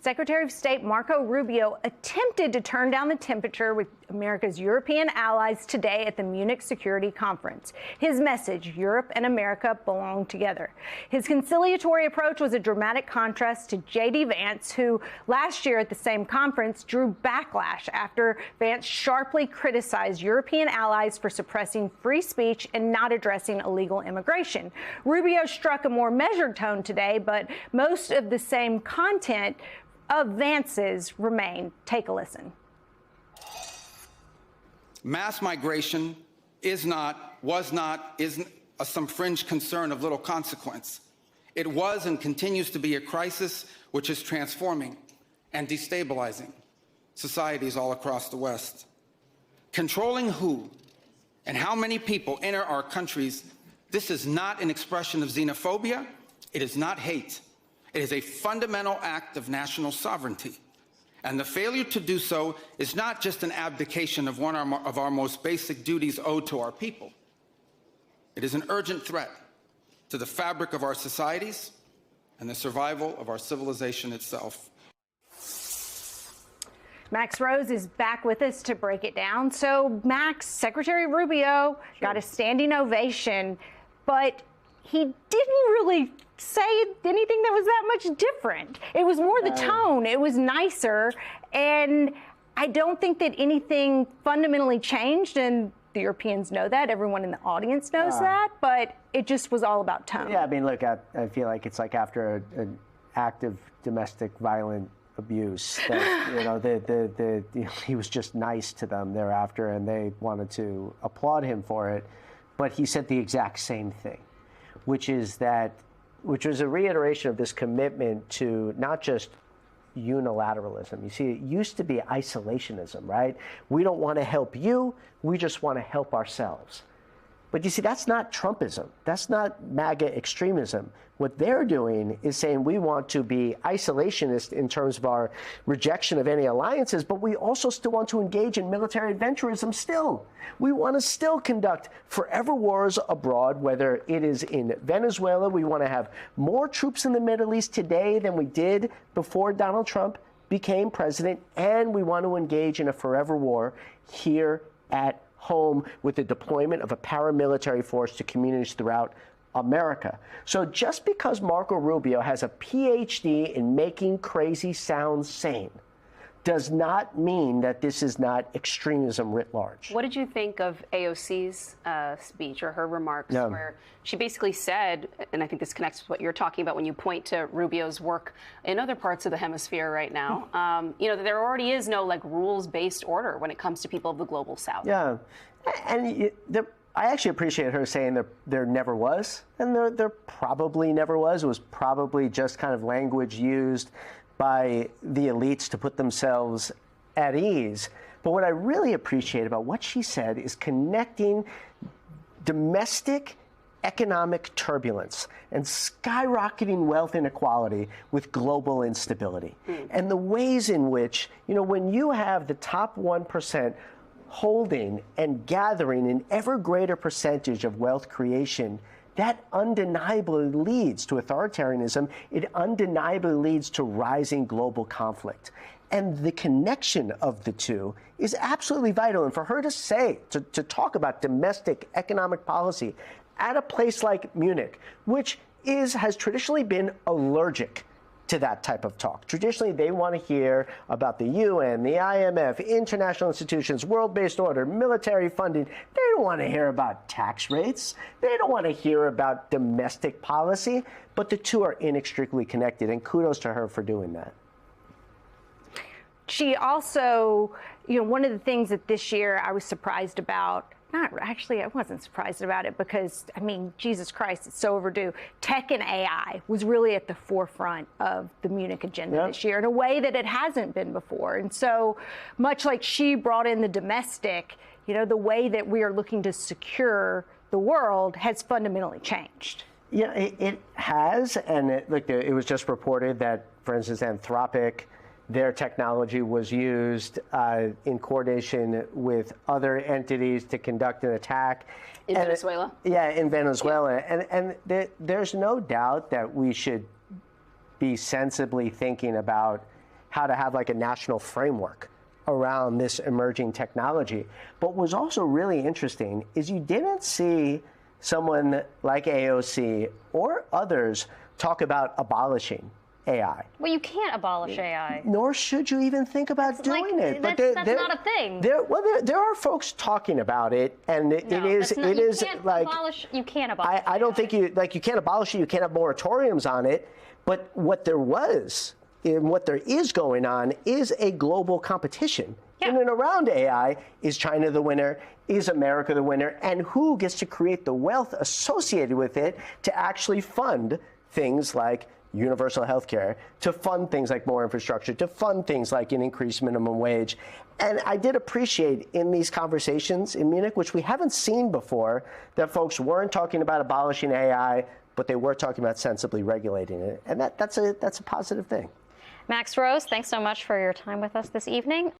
Secretary of State Marco Rubio attempted to turn down the temperature with America's European allies today at the Munich Security Conference. His message, Europe and America belong together. His conciliatory approach was a dramatic contrast to J.D. Vance, who last year at the same conference drew backlash after Vance sharply criticized European allies for suppressing free speech and not addressing illegal immigration. Rubio struck a more measured tone today, but most of the same content of Vance's remain. Take a listen. Mass migration isn't some fringe concern of little consequence. It was and continues to be a crisis which is transforming and destabilizing societies all across the West. Controlling who and how many people enter our countries, this is not an expression of xenophobia. It is not hate. It is a fundamental act of national sovereignty. And the failure to do so is not just an abdication of one of our most basic duties owed to our people. It is an urgent threat to the fabric of our societies and the survival of our civilization itself. Max Rose is back with us to break it down. So, Max, Secretary Rubio got a standing ovation, but he didn't really say anything that was that much different. It was more the tone. It was nicer. And I don't think that anything fundamentally changed. And the Europeans know that. Everyone in the audience knows that. But it just was all about tone. Yeah, I mean, look, I feel like it's like after an act of domestic violent abuse that, you know, he was just nice to them thereafter, and they wanted to applaud him for it. But he said the exact same thing, which was a reiteration of this commitment to not just unilateralism. You see, it used to be isolationism, right? We don't want to help you, we just want to help ourselves. But you see, that's not Trumpism. That's not MAGA extremism. What they're doing is saying we want to be isolationist in terms of our rejection of any alliances, but we also still want to engage in military adventurism still. We want to still conduct forever wars abroad, whether it is in Venezuela. We want to have more troops in the Middle East today than we did before Donald Trump became president, and we want to engage in a forever war here at home with the deployment of a paramilitary force to communities throughout America. So just because Marco Rubio has a PhD in making crazy sounds sane does not mean that this is not extremism writ large. What did you think of AOC's speech or her remarks where she basically said, and I think this connects with what you're talking about when you point to Rubio's work in other parts of the hemisphere right now, you know, that there already is no like rules-based order when it comes to people of the global South. Yeah, and I actually appreciate her saying that there never was, and there probably never was. It was probably just kind of language used by the elites to put themselves at ease. But what I really appreciate about what she said is connecting domestic economic turbulence and skyrocketing wealth inequality with global instability. And the ways in which, you know, when you have the top 1% holding and gathering an ever greater percentage of wealth creation, that undeniably leads to authoritarianism. It undeniably leads to rising global conflict. And the connection of the two is absolutely vital. And for her to say, to talk about domestic economic policy at a place like Munich, which has traditionally been allergic to that type of talk. Traditionally, they want to hear about the UN, the IMF, international institutions, world-based order, military funding. They don't want to hear about tax rates. They don't want to hear about domestic policy. But the two are inextricably connected, and kudos to her for doing that. She also, you know, one of the things that this year I was surprised about, I wasn't surprised about it because, I mean, Jesus Christ, it's so overdue. Tech and AI was really at the forefront of the Munich agenda this year in a way that it hasn't been before. And so much like she brought in the domestic, you know, the way that we are looking to secure the world has fundamentally changed. Yeah, it has. And it was just reported that, for instance, Anthropic, their technology was used in coordination with other entities to conduct an attack. In Venezuela? Yeah, in Venezuela. Yeah. And there's no doubt that we should be sensibly thinking about how to have like a national framework around this emerging technology. But what was also really interesting is you didn't see someone like AOC or others talk about abolishing AI. Well, you can't abolish AI. Nor should you even think about doing it. That's not a thing. There are folks talking about it, and it is like you can't abolish. I don't think you can't abolish it. You can't have moratoriums on it. But what there was and what there is going on is a global competition. Yeah. In and around AI. Is China the winner? Is America the winner? And who gets to create the wealth associated with it to actually fund things like universal health care, to fund things like more infrastructure, to fund things like an increased minimum wage. And I did appreciate in these conversations in Munich, which we haven't seen before, that folks weren't talking about abolishing AI, but they were talking about sensibly regulating it. And that's a positive thing. Max Rose, thanks so much for your time with us this evening.